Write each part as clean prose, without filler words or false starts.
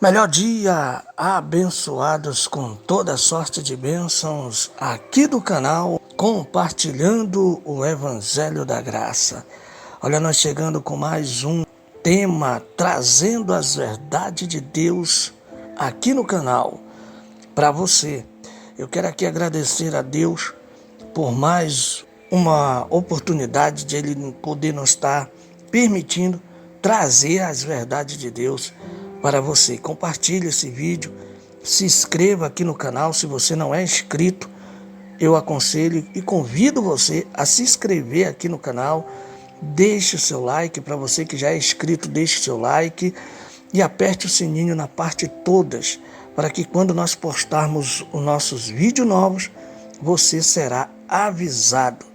Melhor dia, abençoados com toda sorte de bênçãos aqui do canal, compartilhando o Evangelho da Graça. Olha, nós chegando com mais um tema, trazendo as verdades de Deus aqui no canal para você. Eu quero aqui agradecer a Deus por mais uma oportunidade de Ele poder nos estar permitindo trazer as verdades de Deus para você. Compartilhe esse vídeo, se inscreva aqui no canal. Se você não é inscrito, eu aconselho e convido você a se inscrever aqui no canal. Deixe o seu like, para você que já é inscrito, deixe o seu like e aperte o sininho na parte todas, para que quando nós postarmos os nossos vídeos novos, você será avisado.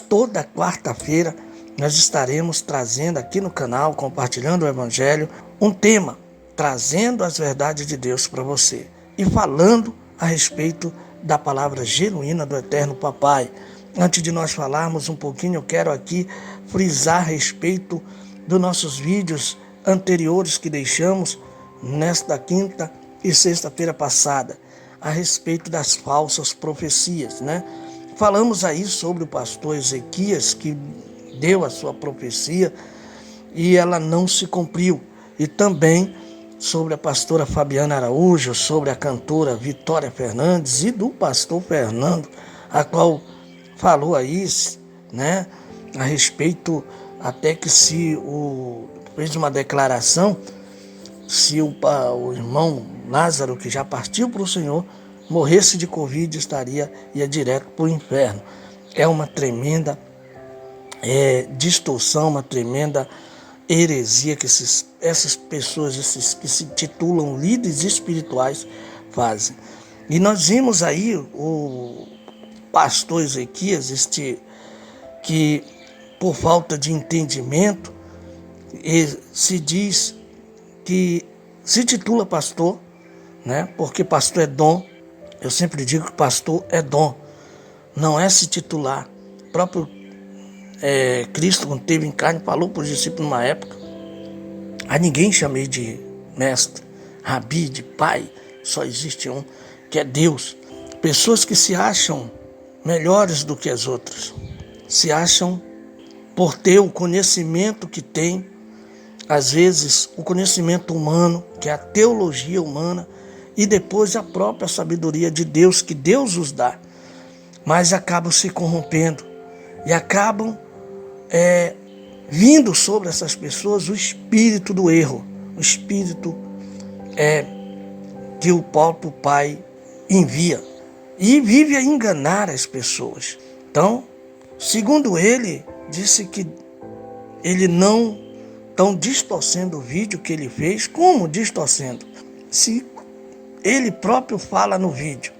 Toda quarta-feira nós estaremos trazendo aqui no canal, compartilhando o Evangelho, um tema, trazendo as verdades de Deus para você e falando a respeito da palavra genuína do Eterno Papai. Antes de nós falarmos um pouquinho, eu quero aqui frisar a respeito dos nossos vídeos anteriores que deixamos nesta quinta e sexta-feira passada, a respeito das falsas profecias, né? Falamos aí sobre o pastor Ezequias, que deu a sua profecia e ela não se cumpriu, e também sobre a pastora Fabiana Araújo, sobre a cantora Vitória Fernandes e do pastor Fernando, a qual falou aí, né, a respeito até que fez uma declaração, se o irmão Lázaro, que já partiu para o Senhor, morresse de Covid, ia direto para o inferno. É uma tremenda distorção, uma tremenda heresia que essas pessoas, esses que se titulam líderes espirituais, fazem. E nós vimos aí o pastor Ezequias, que por falta de entendimento, se diz que se titula pastor, né? Porque pastor é dom. Eu sempre digo que pastor é dom, não é se titular. O próprio Cristo, quando esteve em carne, falou para os discípulos numa época: a ninguém chamei de mestre, rabi, de pai, só existe um, que é Deus. Pessoas que se acham melhores do que as outras, se acham por ter o conhecimento que tem, às vezes o conhecimento humano, que é a teologia humana, e depois a própria sabedoria de Deus, que Deus os dá, mas acabam se corrompendo e acabam vindo sobre essas pessoas o espírito do erro, o espírito que o próprio Pai envia e vive a enganar as pessoas. Então, segundo ele, disse que ele não estão distorcendo o vídeo que ele fez. Como distorcendo? Se ele próprio fala no vídeo,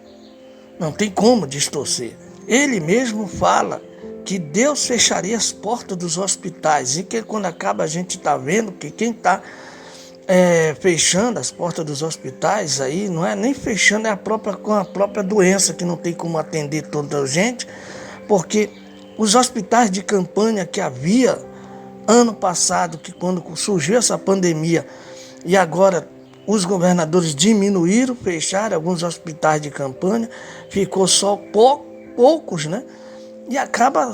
não tem como distorcer. Ele mesmo fala que Deus fecharia as portas dos hospitais, e que quando acaba a gente está vendo que quem está fechando as portas dos hospitais aí, não é nem fechando, é com a própria doença, que não tem como atender toda a gente, porque os hospitais de campanha que havia ano passado, que quando surgiu essa pandemia, e agora os governadores diminuíram, fecharam alguns hospitais de campanha, ficou só poucos, né? E acaba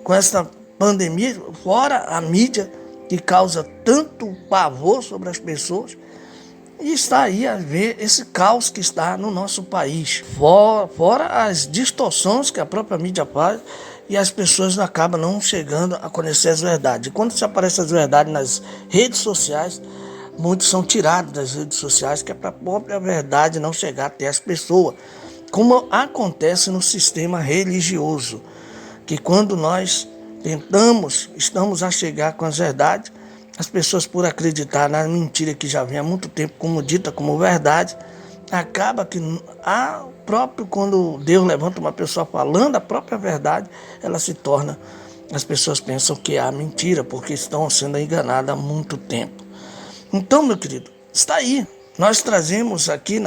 com essa pandemia, fora a mídia, que causa tanto pavor sobre as pessoas, e está aí a ver esse caos que está no nosso país, fora as distorções que a própria mídia faz, e as pessoas acabam não chegando a conhecer as verdades. E quando se aparecem as verdades nas redes sociais, muitos são tirados das redes sociais, que é para a própria verdade não chegar até as pessoas, como acontece no sistema religioso, que quando nós estamos a chegar com as verdades, as pessoas, por acreditar na mentira que já vem há muito tempo como dita como verdade, acaba que quando Deus levanta uma pessoa falando a própria verdade, ela se torna, as pessoas pensam que é mentira, porque estão sendo enganadas há muito tempo. Então, meu querido, está aí. Nós trazemos aqui,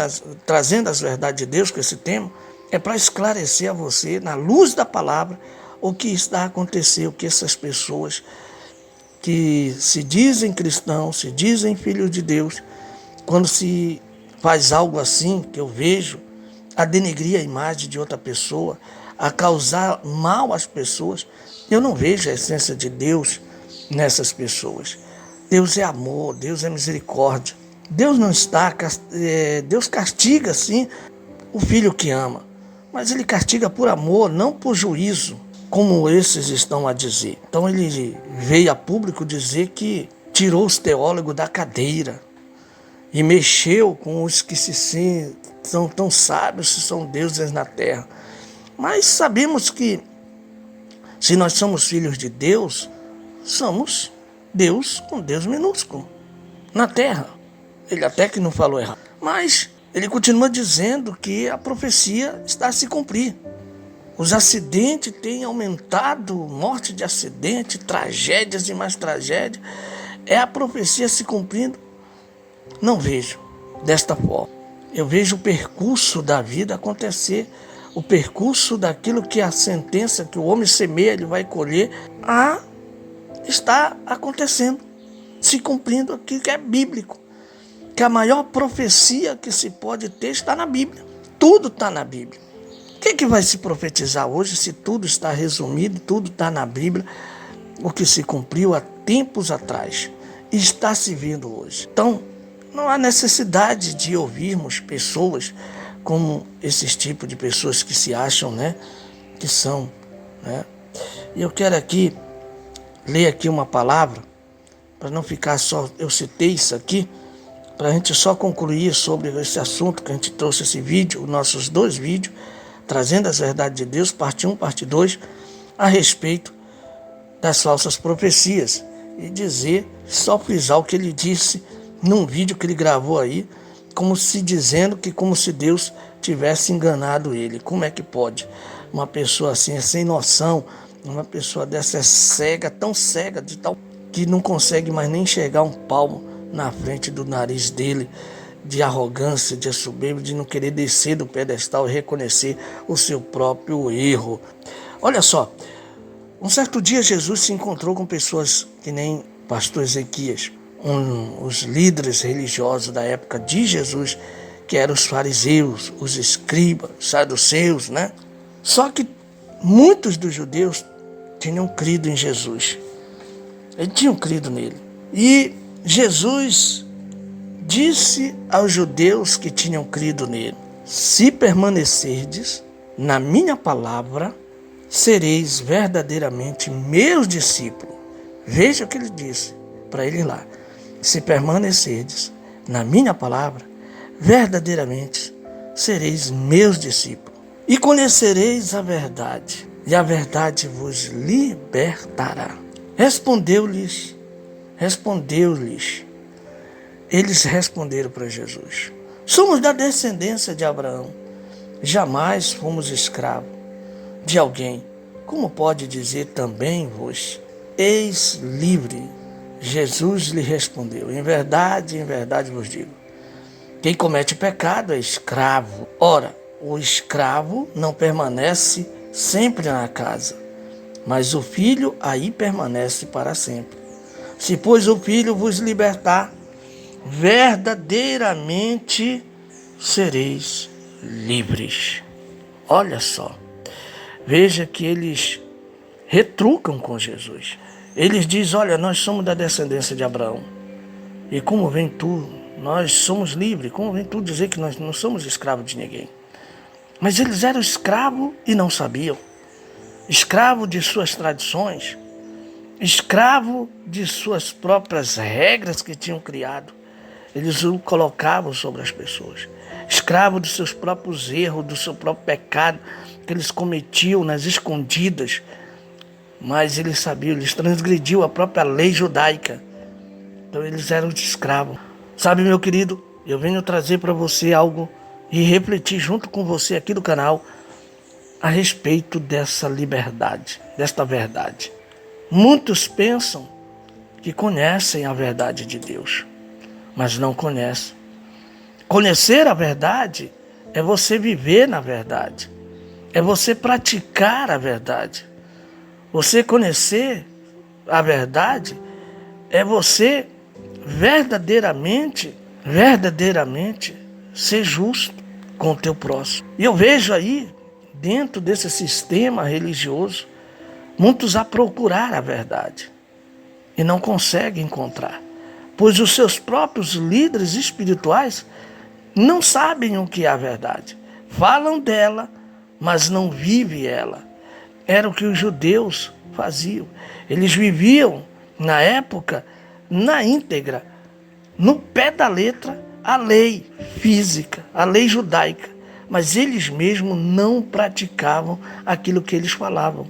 trazendo as verdades de Deus com esse tema, é para esclarecer a você, na luz da palavra, o que está acontecendo, o que essas pessoas que se dizem cristãos, se dizem filhos de Deus, quando se faz algo assim, que eu vejo, a denegrir a imagem de outra pessoa, a causar mal às pessoas, eu não vejo a essência de Deus nessas pessoas. Deus é amor, Deus é misericórdia. Deus não está, Deus castiga sim o filho que ama, mas ele castiga por amor, não por juízo, como esses estão a dizer. Então ele veio a público dizer que tirou os teólogos da cadeira e mexeu com os que são tão sábios, se são deuses na terra. Mas sabemos que se nós somos filhos de Deus, somos Deus com Deus minúsculo na terra. Ele até que não falou errado, mas ele continua dizendo que a profecia está a se cumprir. Os acidentes têm aumentado, morte de acidente, tragédias e mais tragédias. É a profecia se cumprindo? Não vejo desta forma. Eu vejo o percurso da vida acontecer, o percurso daquilo que a sentença que o homem semeia, ele vai colher, está acontecendo, se cumprindo aquilo que é bíblico. Que a maior profecia que se pode ter está na Bíblia. Tudo está na Bíblia. O que vai se profetizar hoje se tudo está resumido, tudo está na Bíblia, o que se cumpriu há tempos atrás e está se vendo hoje. Então, não há necessidade de ouvirmos pessoas como esses tipos de pessoas que se acham, que são. E eu quero aqui ler aqui uma palavra, para não ficar só, eu citei isso aqui, para a gente só concluir sobre esse assunto que a gente trouxe esse vídeo, os nossos 2 vídeos, trazendo as verdades de Deus, parte 1, parte 2, a respeito das falsas profecias. E dizer, só frisar o que ele disse num vídeo que ele gravou aí, como se dizendo que como se Deus tivesse enganado ele. Como é que pode? Uma pessoa assim é sem noção, uma pessoa dessa é cega, tão cega, de tal que não consegue mais nem enxergar um palmo na frente do nariz dele, de arrogância, de soberba, de não querer descer do pedestal e reconhecer o seu próprio erro. Olha só, um certo dia Jesus se encontrou com pessoas que nem pastor Ezequias, os líderes religiosos da época de Jesus, que eram os fariseus, os escribas, saduceus, Só que muitos dos judeus tinham crido em Jesus. Eles tinham crido nele. E Jesus disse aos judeus que tinham crido nele: se permanecerdes na minha palavra, sereis verdadeiramente meus discípulos. Veja o que ele disse para ele lá: se permanecerdes na minha palavra, verdadeiramente sereis meus discípulos. E conhecereis a verdade, e a verdade vos libertará. Respondeu-lhes. Eles responderam para Jesus: somos da descendência de Abraão, jamais fomos escravos de alguém. Como pode dizer também vos eis livre? Jesus lhe respondeu: em verdade vos digo, quem comete pecado é escravo. Ora, o escravo não permanece sempre na casa, mas o filho aí permanece para sempre. Se, pois, o filho vos libertar, verdadeiramente sereis livres. Olha só, veja que eles retrucam com Jesus. Eles dizem: olha, nós somos da descendência de Abraão, e como vem tu, nós somos livres, como vem tu dizer que nós não somos escravos de ninguém? Mas eles eram escravos e não sabiam, escravos de suas tradições, escravo de suas próprias regras que tinham criado. Eles o colocavam sobre as pessoas. Escravo dos seus próprios erros, do seu próprio pecado que eles cometiam nas escondidas. Mas eles sabiam, eles transgrediam a própria lei judaica. Então eles eram escravos. Sabe, meu querido, eu venho trazer para você algo e refletir junto com você aqui do canal a respeito dessa liberdade, desta verdade. Muitos pensam que conhecem a verdade de Deus, mas não conhecem. Conhecer a verdade é você viver na verdade, é você praticar a verdade. Você conhecer a verdade é você verdadeiramente verdadeiramente ser justo com o teu próximo. E eu vejo aí, dentro desse sistema religioso, muitos a procurar a verdade e não conseguem encontrar, pois os seus próprios líderes espirituais não sabem o que é a verdade. Falam dela, mas não vivem ela. Era o que os judeus faziam. Eles viviam, na época, na íntegra, no pé da letra, a lei física, a lei judaica. Mas eles mesmos não praticavam aquilo que eles falavam.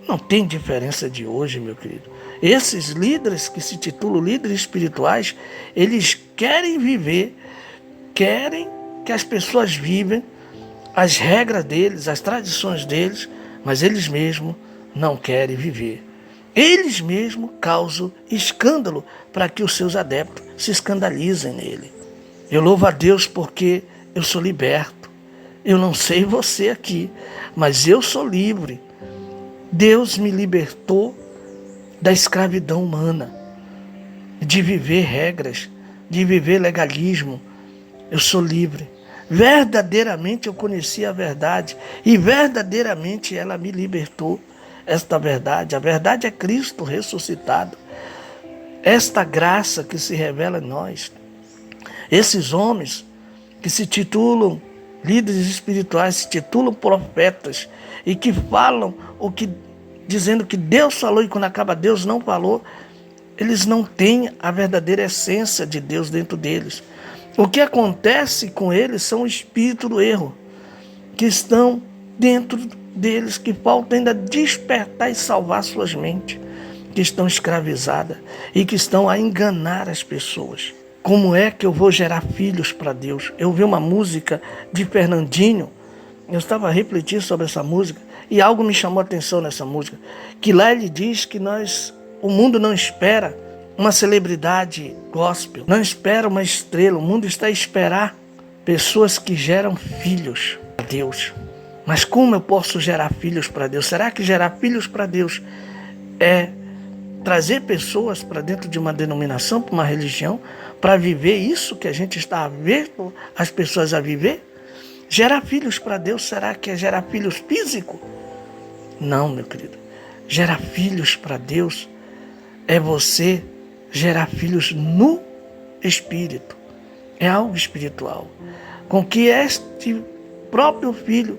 Não tem diferença de hoje, meu querido. Esses líderes que se titulam líderes espirituais, eles querem viver, querem que as pessoas vivem as regras deles, as tradições deles, mas eles mesmos não querem viver. Eles mesmos causam escândalo para que os seus adeptos se escandalizem nele. Eu louvo a Deus porque eu sou liberto. Eu não sei você aqui, mas eu sou livre. Deus me libertou da escravidão humana, de viver regras, de viver legalismo. Eu sou livre. Verdadeiramente eu conheci a verdade e verdadeiramente ela me libertou. Esta verdade, a verdade é Cristo ressuscitado. Esta graça que se revela em nós. Esses homens que se titulam líderes espirituais, se titulam profetas e que falam dizendo que Deus falou e quando acaba Deus não falou, eles não têm a verdadeira essência de Deus dentro deles. O que acontece com eles são o espírito do erro, que estão dentro deles, que falta ainda despertar e salvar suas mentes, que estão escravizadas e que estão a enganar as pessoas. Como é que eu vou gerar filhos para Deus? Eu vi uma música de Fernandinho, eu estava a refletir sobre essa música e algo me chamou a atenção nessa música, que lá ele diz que o mundo não espera uma celebridade gospel, não espera uma estrela, o mundo está a esperar pessoas que geram filhos para Deus. Mas como eu posso gerar filhos para Deus? Será que gerar filhos para Deus é trazer pessoas para dentro de uma denominação, para uma religião, para viver isso que a gente está a ver as pessoas a viver? Gerar filhos para Deus, será que é gerar filhos físicos? Não, meu querido. Gerar filhos para Deus é você gerar filhos no Espírito. É algo espiritual. Com que este próprio filho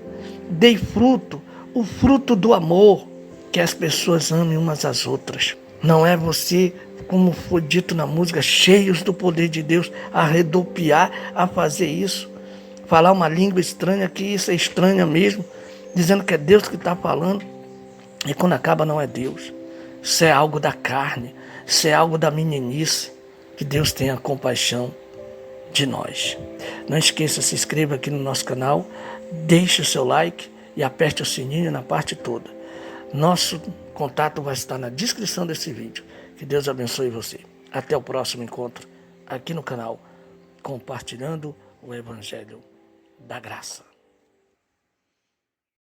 dê fruto, o fruto do amor, que as pessoas amem umas às outras. Não é você, como foi dito na música, cheios do poder de Deus, a redopiar, a fazer isso. Falar uma língua estranha, que isso é estranha mesmo, dizendo que é Deus que está falando. E quando acaba não é Deus. Isso é algo da carne, isso é algo da meninice. Que Deus tenha compaixão de nós. Não esqueça, se inscreva aqui no nosso canal, deixe o seu like e aperte o sininho na parte toda. Nosso contato vai estar na descrição desse vídeo. Que Deus abençoe você. Até o próximo encontro aqui no canal, compartilhando o Evangelho da Graça.